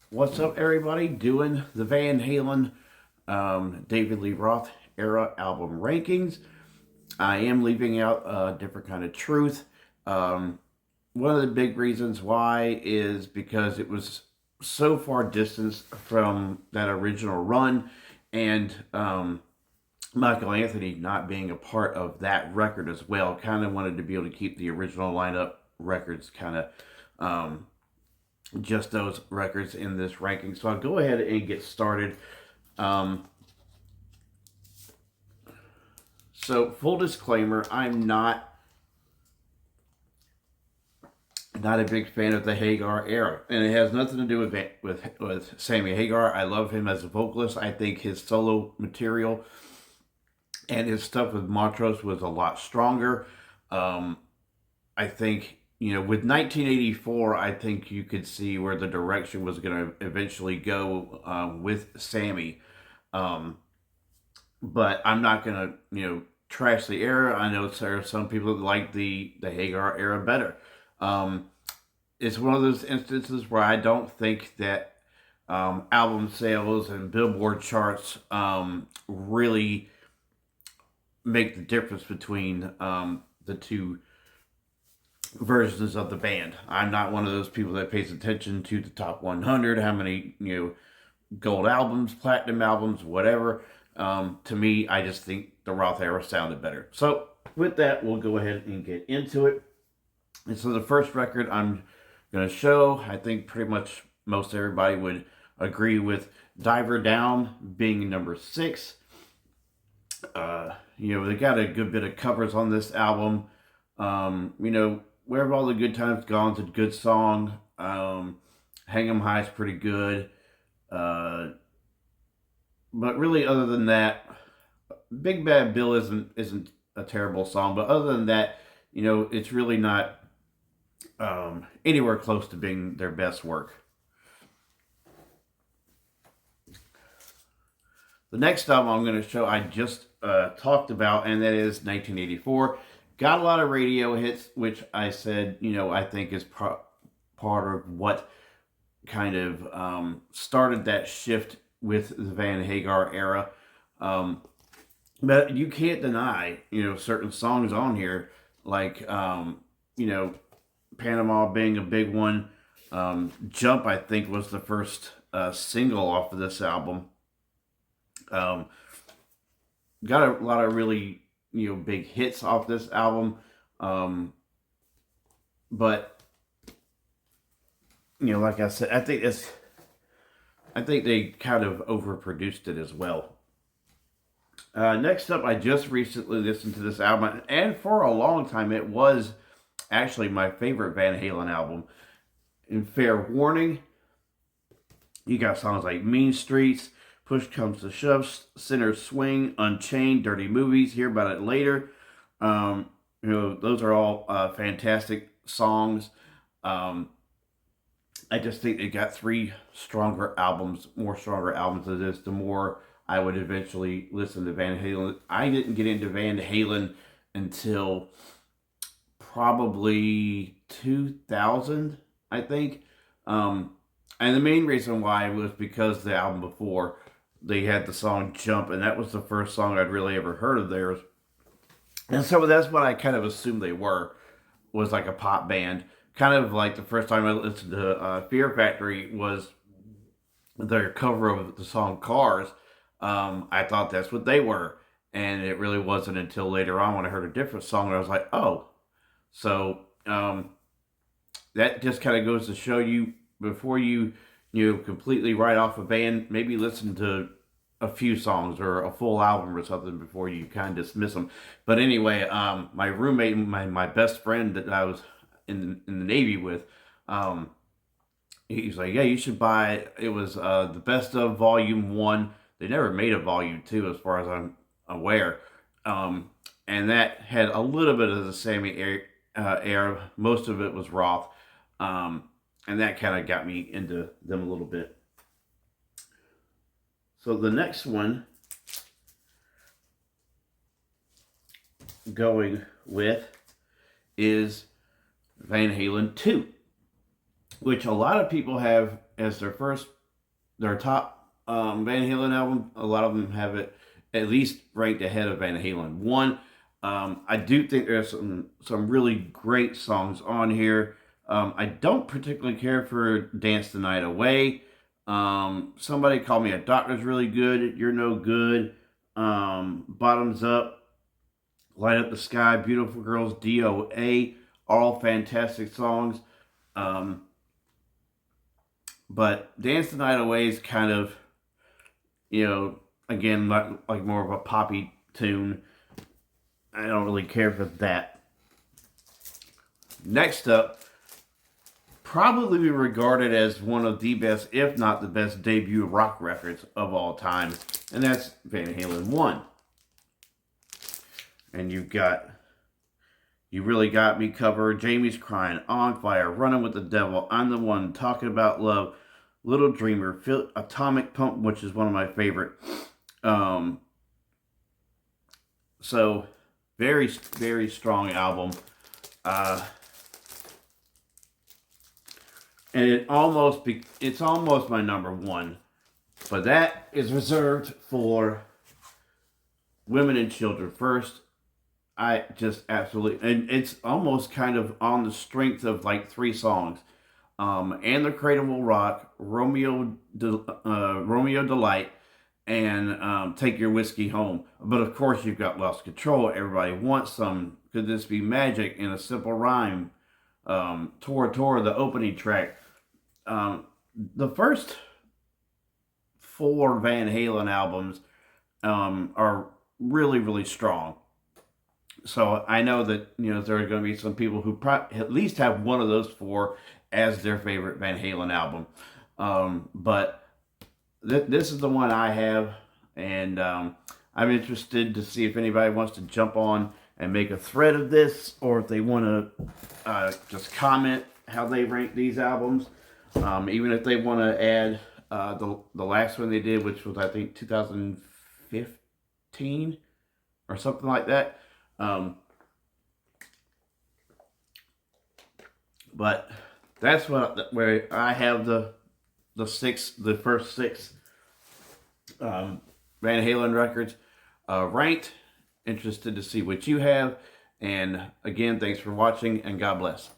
What's up, everybody? Doing the Van Halen David Lee Roth era album rankings. I am leaving out a different kind of truth. One of the big reasons why is because it was so far distanced from that original run, and Michael Anthony not being a part of that record as well. Kind of wanted to be able to keep the original lineup records kind of just those records in this ranking. So I'll go ahead and get started. So full disclaimer, I'm not a big fan of the Hagar era, and it has nothing to do with Sammy Hagar. I love him as a vocalist. I think his solo material and his stuff with Montrose was a lot stronger. I think, with 1984, I think you could see where the direction was going to eventually go with Sammy. But I'm not going to, trash the era. I know there are some people that like the Hagar era better. It's one of those instances where I don't think that album sales and Billboard charts really make the difference between the two versions of the band. I'm not one of those people that pays attention to the top 100, how many gold albums, platinum albums, whatever. To me, I just think the Roth era sounded better. So with that, we'll go ahead and get into it. And so the first record I'm going to show, I think pretty much most everybody would agree with Diver Down being number 6. They got a good bit of covers on this album. Where Have All the Good Times Gone's a good song. Hang 'Em High's pretty good. But really, other than that, Big Bad Bill isn't a terrible song. But other than that, it's really not anywhere close to being their best work. The next album I'm going to show, I just talked about, and that is 1984. Got a lot of radio hits, which I said, I think is part of what kind of started that shift with the Van Hagar era. But you can't deny, certain songs on here, like, Panama being a big one. Jump, I think, was the first single off of this album. Got a lot of really, big hits off this album. But, like I said, I think they kind of overproduced it as well. Next up, I just recently listened to this album, and for a long time, it was actually my favorite Van Halen album. In Fair Warning, you got songs like Mean Streets, Push Comes to Shove, Sinner's Swing, Unchained, Dirty Movies, Hear About It Later. Those are all fantastic songs. I just think they got 3 more stronger albums than this, the more I would eventually listen to Van Halen. I didn't get into Van Halen until probably 2000, I think. And the main reason why was because the album before, they had the song Jump, and that was the first song I'd really ever heard of theirs. And so that's what I kind of assumed they was like a pop band. Kind of like the first time I listened to Fear Factory was their cover of the song Cars. I thought that's what they were. And it really wasn't until later on when I heard a different song and I was like, oh. So that just kind of goes to show you, before you completely write off a band, maybe listen to a few songs or a full album or something before you kind of dismiss them. But anyway, my roommate, my best friend that I was in the Navy with, he's like, yeah, you should buy, it was the Best of Volume 1. They never made a Volume 2 as far as I'm aware. and that had a little bit of the Sammy era. Most of it was Roth, and that kind of got me into them a little bit. So the next one going with is Van Halen 2, which a lot of people have as their top Van Halen album. A lot of them have it at least ranked ahead of Van Halen 1. I do think there's some really great songs on here. I don't particularly care for Dance the Night Away. Somebody called me a doctor's really good. You're no good. Bottoms Up, Light Up the Sky, Beautiful Girls, DOA, all fantastic songs. But Dance the Night Away is kind of, again, like more of a poppy tune. I don't really care for that. Next up, probably be regarded as one of the best, if not the best, debut rock records of all time, and that's Van Halen 1. And you've got You Really Got Me covered, Jamie's Crying, On Fire, Running with the Devil, I'm the One, Talking About Love, Little Dreamer, Atomic Pump, which is one of my favorite. So, very, very strong album. And it's almost my number one. But that is reserved for Women and Children First. I just absolutely, and it's almost kind of on the strength of like 3 songs. And The Cradle Will Rock, Romeo Delight, and Take Your Whiskey Home. But of course you've got Lost Control, Everybody Wants Some, Could This Be Magic, in a Simple Rhyme, Tora, the opening track. The first 4 Van Halen albums are really, really strong. So I know that there are going to be some people who at least have one of those 4 as their favorite Van Halen album. But this is the one I have, and I'm interested to see if anybody wants to jump on and make a thread of this, or if they want to just comment how they rank these albums. Even if they want to add the last one they did, which was I think 2015 or something like that. But that's where I have the first 6 Van Halen records ranked. Interested to see what you have. And again, thanks for watching, and God bless.